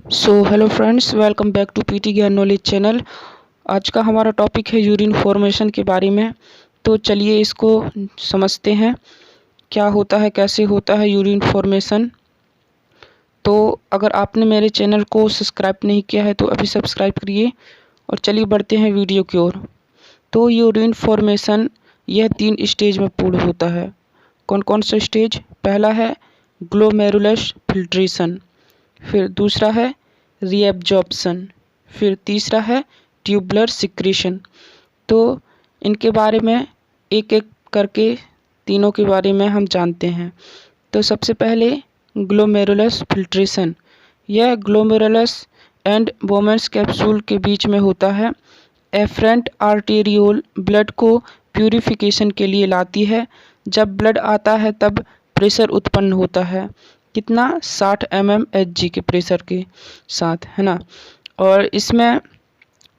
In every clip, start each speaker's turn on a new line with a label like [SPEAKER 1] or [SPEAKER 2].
[SPEAKER 1] Hello friends, welcome back to PT Gyan knowledge channel. आज का हमारा टॉपिक है यूरिन फॉर्मेशन के बारे में। तो चलिए इसको समझते हैं, क्या होता है, कैसे होता है यूरिन फॉर्मेशन। तो अगर आपने मेरे चैनल को सब्सक्राइब नहीं किया है तो अभी सब्सक्राइब करिए और चलिए बढ़ते हैं वीडियो की ओर। तो यूरिन फॉर्मेशन यह 3 स्टेज में पूर्ण होता है। कौन कौन सा स्टेज? पहला है ग्लोमेरुलस फिल्ट्रेशन, फिर दूसरा है रीएब्जॉर्प्शन, फिर तीसरा है ट्यूबुलर सिक्रीशन। तो इनके बारे में एक एक करके तीनों के बारे में हम जानते हैं। तो सबसे पहले ग्लोमेरुलस फिल्ट्रेशन। यह ग्लोमेरुलस एंड बोमेन्स कैप्सूल के बीच में होता है। एफरेंट आर्टेरियोल ब्लड को प्यूरिफिकेशन के लिए लाती है। जब ब्लड आता है तब प्रेशर उत्पन्न होता है। कितना? 60 mmHg के प्रेशर के साथ, है ना। और इसमें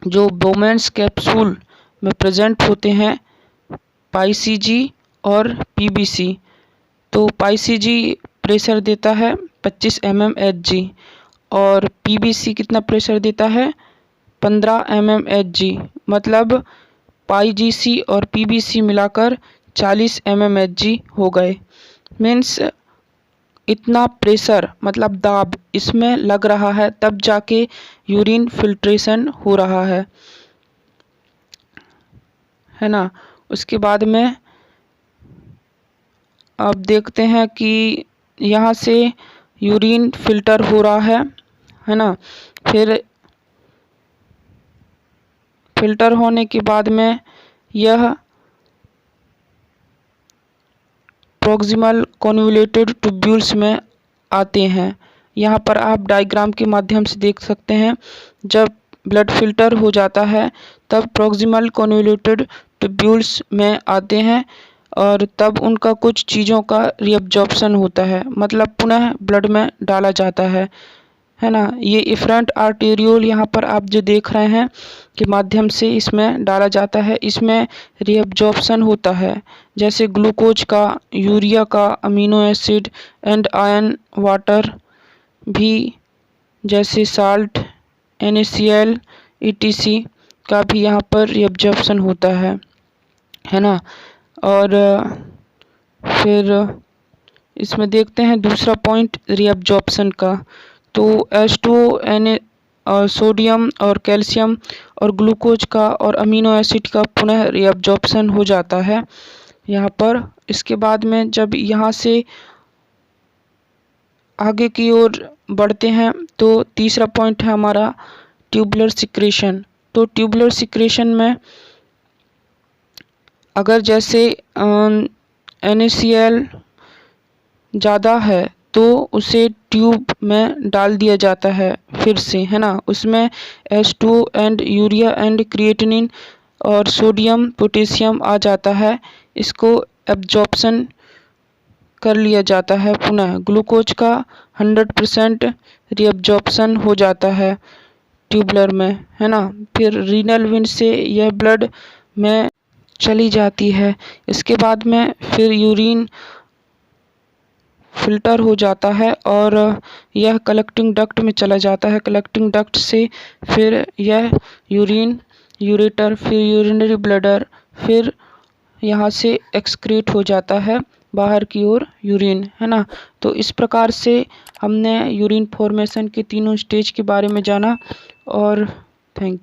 [SPEAKER 1] जो बोमेन्स कैप्सूल में प्रेजेंट होते हैं पाईसीजी और पीबीसी। तो पाईसीजी प्रेशर देता है 25 mmHg और पीबीसी कितना प्रेशर देता है? 15 mmHg। मतलब पाईजीसी और पीबीसी मिलाकर 40 mmHg हो गए। मीन्स इतना प्रेशर मतलब दाब इसमें लग रहा है, तब जाके यूरिन फिल्ट्रेशन हो रहा है ना। उसके बाद में अब देखते हैं कि यहाँ से यूरिन फिल्टर हो रहा है ना। फिर फिल्टर होने के बाद में यह प्रॉक्सिमल कॉन्वोल्यूटेड ट्यूब्यूल्स में आते हैं। यहाँ पर आप डायग्राम के माध्यम से देख सकते हैं। जब ब्लड फिल्टर हो जाता है तब प्रॉक्सिमल कॉन्वोल्यूटेड ट्यूब्यूल्स में आते हैं और तब उनका कुछ चीज़ों का रीअब्जॉर्प्शन होता है, मतलब पुनः ब्लड में डाला जाता है ना। ये इफरेंट आर्टेरियोल यहाँ पर आप जो देख रहे हैं के माध्यम से इसमें डाला जाता है। इसमें रीअब्जॉर्प्शन होता है, जैसे ग्लूकोज का, यूरिया का, amino acid and ion water भी, जैसे साल्ट, NaCl ETC का भी यहाँ पर रीअब्जॉर्प्शन होता है ना। और फिर इसमें देखते हैं दूसरा पॉइंट रीअब्जॉर्प्शन का। तो H2O और सोडियम और कैल्शियम और ग्लूकोज का और अमीनो एसिड का पुनः रीअब्जॉर्प्शन हो जाता है यहाँ पर। इसके बाद में जब यहाँ से आगे की ओर बढ़ते हैं तो तीसरा पॉइंट है हमारा ट्यूबुलर सिक्रीशन। तो ट्यूबुलर सिक्रीशन में अगर जैसे NaCl ज़्यादा है तो उसे ट्यूब में डाल दिया जाता है फिर से, है ना। उसमें H2O and urea and creatinine और सोडियम पोटेशियम आ जाता है। इसको एब्जॉर्प्शन कर लिया जाता है पुनः। ग्लूकोज का 100% रीअब्जॉर्प्शन हो जाता है ट्यूबुलर में, है ना। फिर रीनल वेन से यह ब्लड में चली जाती है। इसके बाद में फिर यूरिन फिल्टर हो जाता है और यह कलेक्टिंग डक्ट में चला जाता है। कलेक्टिंग डक्ट से फिर यह यूरिन यूरेटर, फिर यूरिनरी ब्लैडर, फिर यहाँ से एक्सक्रीट हो जाता है बाहर की ओर यूरिन, है ना। तो इस प्रकार से हमने यूरिन फॉर्मेशन के तीनों स्टेज के बारे में जाना और थैंक यू।